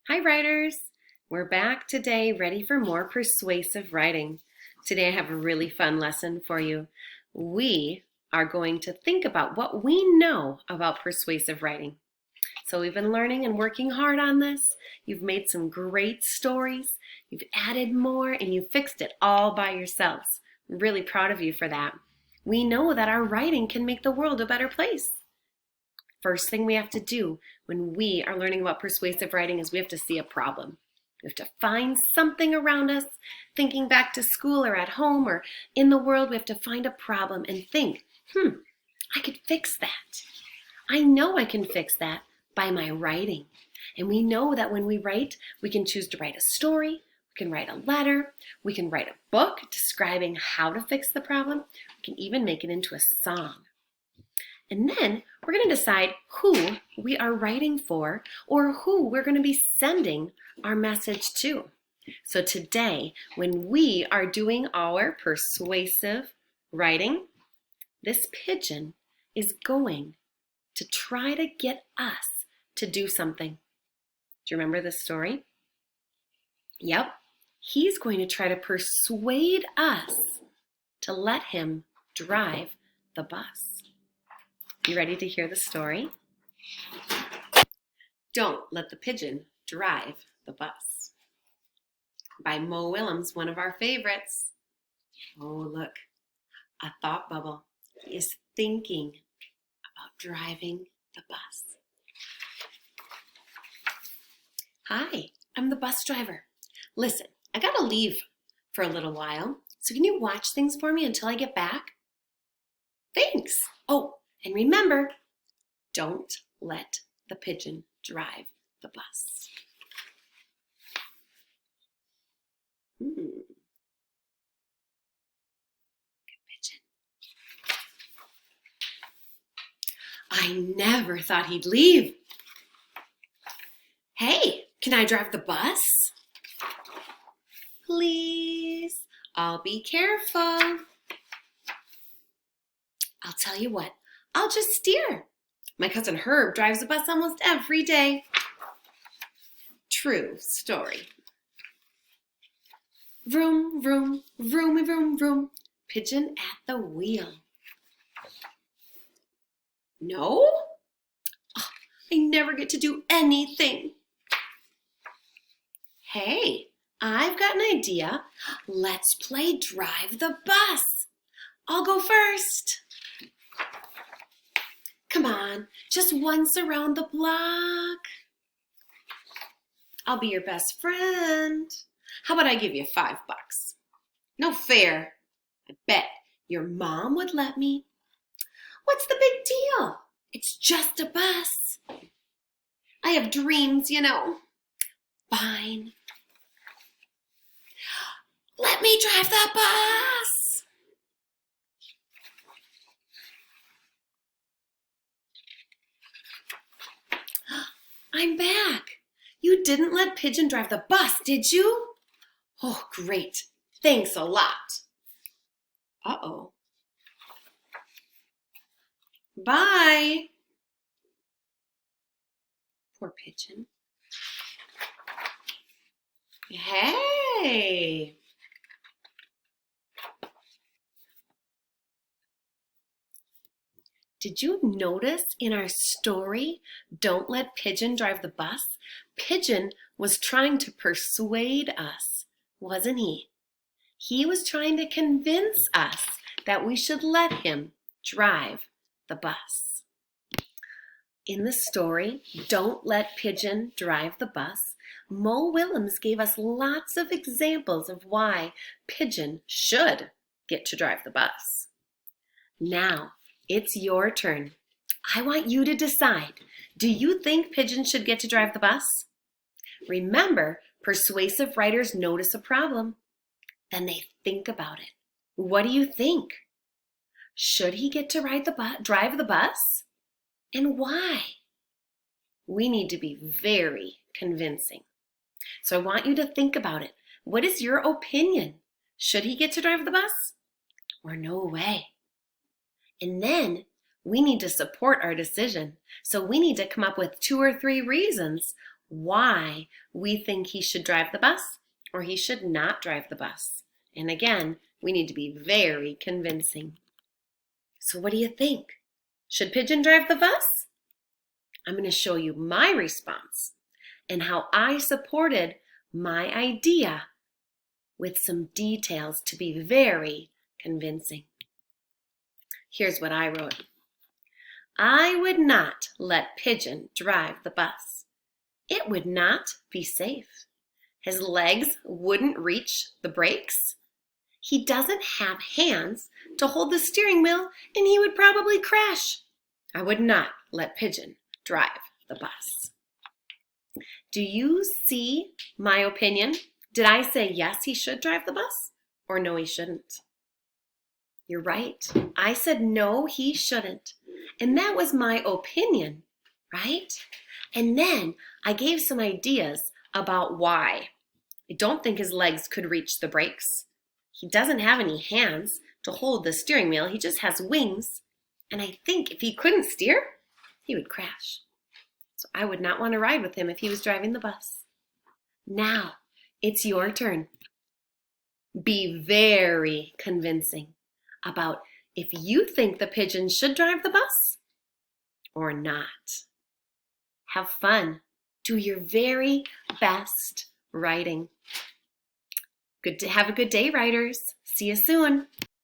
Hi writers! We're back today ready for more persuasive writing. Today I have a really fun lesson for you. We are going to think about what we know about persuasive writing. So we've been learning and working hard on this. You've made some great stories. You've added more and you fixed it all by yourselves. I'm really proud of you for that. We know that our writing can make the world a better place. First thing we have to do when we are learning about persuasive writing is we have to see a problem. We have to find something around us, thinking back to school or at home or in the world, we have to find a problem and think, I could fix that. I know I can fix that by my writing. And we know that when we write, we can choose to write a story, we can write a letter, we can write a book describing how to fix the problem, we can even make it into a song. And then we're going to decide who we are writing for or who we're going to be sending our message to. So today, when we are doing our persuasive writing, this pigeon is going to try to get us to do something. Do you remember this story? Yep. He's going to try to persuade us to let him drive the bus. You ready to hear the story? Don't Let the Pigeon Drive the Bus by Mo Willems, one of our favorites. Oh, look, a thought bubble. He is thinking about driving the bus. Hi, I'm the bus driver. Listen, I gotta leave for a little while, so can you watch things for me until I get back? Thanks. Oh, and remember, don't let the pigeon drive the bus. Good pigeon. I never thought he'd leave. Hey, can I drive the bus? Please, I'll be careful. I'll tell you what, I'll just steer. My cousin Herb drives the bus almost every day. True story. Vroom, vroom, vroomy, vroom, vroom. Pigeon at the wheel. No? Oh, I never get to do anything. Hey, I've got an idea. Let's play drive the bus. I'll go first. Come on, just once around the block. I'll be your best friend. How about I give you $5? No fair. I bet your mom would let me. What's the big deal? It's just a bus. I have dreams, you know. Fine. Let me drive the bus. I'm back. You didn't let Pigeon drive the bus, did you? Oh, great. Thanks a lot. Uh-oh. Bye. Poor Pigeon. Hey. Did you notice in our story, Don't Let Pigeon Drive the Bus? Pigeon was trying to persuade us, wasn't he? He was trying to convince us that we should let him drive the bus. In the story, Don't Let Pigeon Drive the Bus, Mo Willems gave us lots of examples of why Pigeon should get to drive the bus. Now, it's your turn. I want you to decide. Do you think Pigeon should get to drive the bus? Remember, persuasive writers notice a problem. Then they think about it. What do you think? Should he get to drive the bus? And why? We need to be very convincing. So I want you to think about it. What is your opinion? Should he get to drive the bus? Or no way? And then we need to support our decision. So we need to come up with 2 or 3 reasons why we think he should drive the bus or he should not drive the bus. And again, we need to be very convincing. So what do you think? Should Pigeon drive the bus? I'm going to show you my response and how I supported my idea with some details to be very convincing. Here's what I wrote. I would not let Pigeon drive the bus. It would not be safe. His legs wouldn't reach the brakes. He doesn't have hands to hold the steering wheel, and he would probably crash. I would not let Pigeon drive the bus. Do you see my opinion? Did I say yes, he should drive the bus, or no, he shouldn't? You're right. I said no, he shouldn't. And that was my opinion, right? And then I gave some ideas about why. I don't think his legs could reach the brakes. He doesn't have any hands to hold the steering wheel. He just has wings. And I think if he couldn't steer, he would crash. So I would not want to ride with him if he was driving the bus. Now, it's your turn. Be very convincing about if you think the pigeon should drive the bus or not. Have fun. Do your very best writing. Have a good day, writers. See you soon.